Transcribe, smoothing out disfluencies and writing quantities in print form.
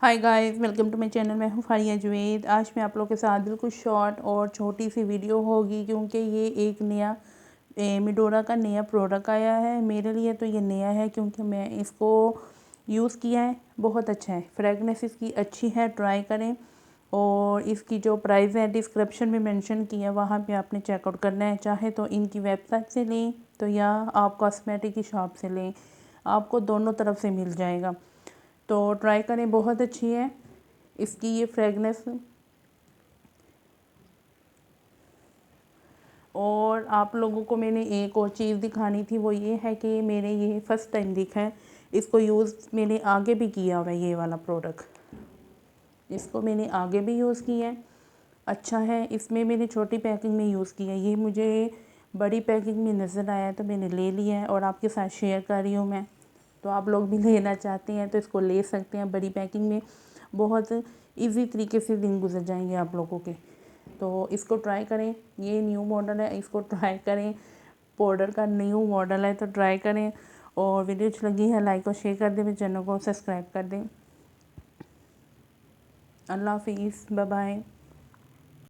Hi guys, welcome to my channel. मैं हूँ फारिया जुवेद। आज मैं आप लोगों के साथ बिल्कुल शॉर्ट और छोटी सी वीडियो होगी, क्योंकि ये एक नया मिडोरा का नया प्रोडक्ट आया है। मेरे लिए तो ये नया है क्योंकि मैं इसको यूज़ किया है, बहुत अच्छा है। फ्रेगनेंस इसकी अच्छी है, ट्राई करें। और इसकी जो प्राइस है डिस्क्रिप्शन में मेंशन किया है, वहाँ पे आपने चेकआउट करना है। चाहे तो इनकी वेबसाइट से लें तो या आप कॉस्मेटिक की शॉप से लें, आपको दोनों तरफ से मिल जाएगा। तो ट्राई करें, बहुत अच्छी है इसकी ये फ्रेगनेंस। और आप लोगों को मैंने एक और चीज़ दिखानी थी, वो ये है कि मैंने ये फर्स्ट टाइम देखा है। इसको यूज़ मैंने आगे भी किया हुआ है, ये वाला प्रोडक्ट इसको मैंने आगे भी यूज़ किया है, अच्छा है। इसमें मैंने छोटी पैकिंग में यूज़ किया है, ये मुझे बड़ी पैकिंग में नज़र आया तो मैंने ले लिया है और आपके साथ शेयर कर रही हूँ मैं। तो आप लोग भी लेना चाहते हैं तो इसको ले सकते हैं बड़ी पैकिंग में। बहुत इजी तरीके से दिन गुजर जाएंगे आप लोगों के। तो इसको ट्राई करें, ये न्यू मॉडल है, इसको ट्राई करें। पाउडर का न्यू मॉडल है तो ट्राई करें। और वीडियो अच्छी लगी है लाइक और शेयर कर दें, मेरे चैनल को सब्सक्राइब कर दें। अल्लाह हाफिज़, बाय बाय।